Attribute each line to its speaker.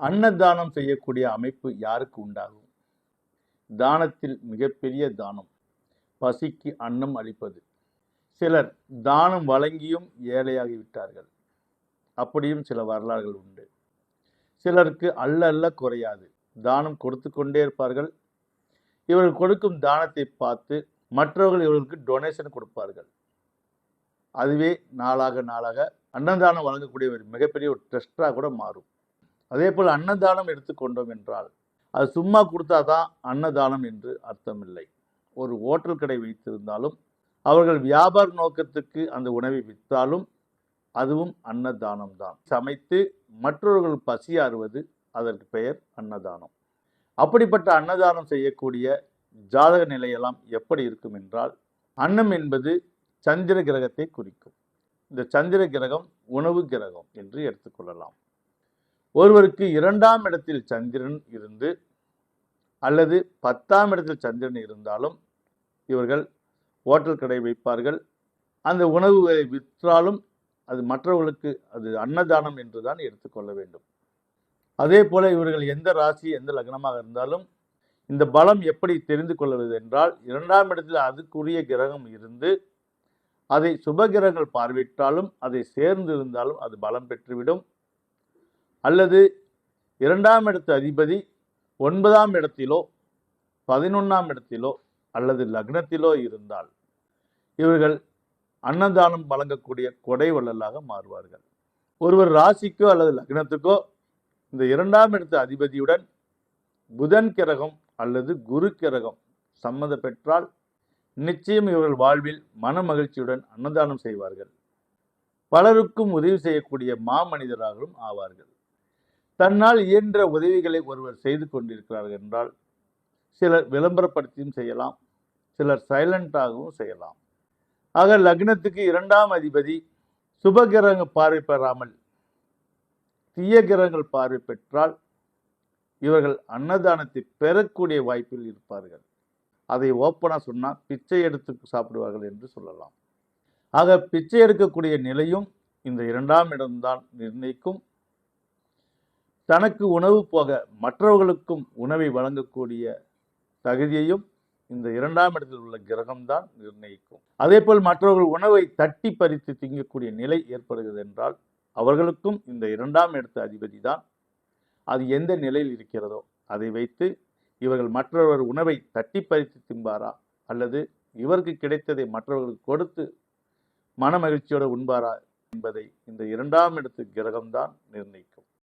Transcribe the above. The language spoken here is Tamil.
Speaker 1: அன்னதானம் செய்யக்கூடிய அமைப்பு யாருக்கு உண்டாகும்? தானத்தில் மிகப்பெரிய தானம் பசிக்கு அன்னம் அளிப்பது. சிலர் தானம் வழங்கியும் ஏழையாகி விட்டார்கள். அப்படியும் சில வரலாறுகள் உண்டு. சிலருக்கு அல்ல அல்ல குறையாது, தானம் கொடுத்து கொண்டே இருப்பார்கள். இவர்கள் கொடுக்கும் தானத்தை பார்த்து மற்றவர்கள் இவர்களுக்கு டொனேஷன் கொடுப்பார்கள். அதுவே நாளாக நாளாக அன்னதானம் வழங்கக்கூடிய ஒரு மிகப்பெரிய ஒரு ட்ரஸ்டாக கூட மாறும். அதே போல் அன்னதானம் எடுத்துக்கொண்டோம் என்றால் அது சும்மா கொடுத்தாதான் அன்னதானம் என்று அர்த்தமில்லை. ஒரு ஓட்டல் கடை வைத்திருந்தாலும் அவர்கள் வியாபார நோக்கத்துக்கு அந்த உணவை விற்றாலும் அதுவும் அன்னதானம் தான். சமைத்து மற்றவர்கள் பசியாறுவது அதற்கு பெயர் அன்னதானம். அப்படிப்பட்ட அன்னதானம் செய்யக்கூடிய ஜாதக நிலையெல்லாம் எப்படி இருக்கும் என்றால், அன்னம் என்பது சந்திர கிரகத்தை குறிக்கும். இந்த சந்திர கிரகம் உணவு கிரகம் என்று எடுத்துக்கொள்ளலாம். ஒருவருக்கு 2ஆம் இடத்தில் சந்திரன் இருந்து அல்லது 10ஆம் இடத்தில் சந்திரன் இருந்தாலும் இவர்கள் ஓட்டல் கடை வைப்பார்கள். அந்த உணவுகளை விற்றாலும் அது மற்றவர்களுக்கு அது அன்னதானம் என்றுதான் எடுத்துக்கொள்ள வேண்டும். அதே போல இவர்கள் எந்த ராசி எந்த லக்னமாக இருந்தாலும் இந்த பலம் எப்படி தெரிந்து கொள்வது என்றால், 2ஆம் இடத்தில் அதுக்குரிய கிரகம் இருந்து அதை சுபகிரகங்கள் பார்வையிட்டாலும் அதை சேர்ந்து இருந்தாலும் அது பலம் பெற்றுவிடும். அல்லது 2ஆம் இடத்து அதிபதி 9ஆம் இடத்திலோ 11ஆம் இடத்திலோ அல்லது லக்னத்திலோ இருந்தால் இவர்கள் அன்னதானம் வழங்கக்கூடிய கொடை வள்ளலாக மாறுவார்கள். ஒருவர் ராசிக்கோ அல்லது லக்னத்துக்கோ இந்த 2ஆம் இடத்து அதிபதியுடன் புதன் கிரகம் அல்லது குரு கிரகம் சம்மதம் பெற்றால் நிச்சயம் இவர்கள் வாழ்வில் மன மகிழ்ச்சியுடன் அன்னதானம் செய்வார்கள். பலருக்கும் உதவி செய்யக்கூடிய மாமனிதராகவும் ஆவார்கள். தன்னால் இயன்ற உதவிகளை ஒருவர் செய்து கொண்டிருக்கிறார்கள் என்றால் சிலர் விளம்பரப்படுத்தியும் செய்யலாம், சிலர் சைலண்டாகவும் செய்யலாம். ஆக லக்னத்துக்கு 2ஆம் அதிபதி சுபகிரக பார்வை பெறாமல் தீய கிரகங்கள் பார்வை பெற்றால் இவர்கள் அன்னதானத்தை பெறக்கூடிய வாய்ப்பில் இருப்பார்கள். அதை ஓப்பனாக சொன்னால் பிச்சை எடுத்து சாப்பிடுவார்கள் என்று சொல்லலாம். ஆக பிச்சை எடுக்கக்கூடிய நிலையும் இந்த 2ஆம் இடம்தான் நிர்ணயிக்கும். தனக்கு உணவு போக மற்றவர்களுக்கும் உணவை வழங்கக்கூடிய தகுதியையும் இந்த 2ஆம் இடத்தில் உள்ள கிரகம்தான் நிர்ணயிக்கும். அதே போல் மற்றவர்கள் உணவை தட்டி பறித்து திங்கக்கூடிய நிலை ஏற்படுகிறது என்றால் அவர்களுக்கும் இந்த 2ஆம் இடத்து அதிபதி தான். அது எந்த நிலையில் இருக்கிறதோ அதை வைத்து இவர்கள் மற்றவர் உணவை தட்டி பறித்து தின்பாரா அல்லது இவருக்கு கிடைத்ததை மற்றவர்களுக்கு கொடுத்து மன மகிழ்ச்சியோடு உண்பாரா என்பதை இந்த 2ஆம் இடத்து கிரகம்தான் நிர்ணயிக்கும்.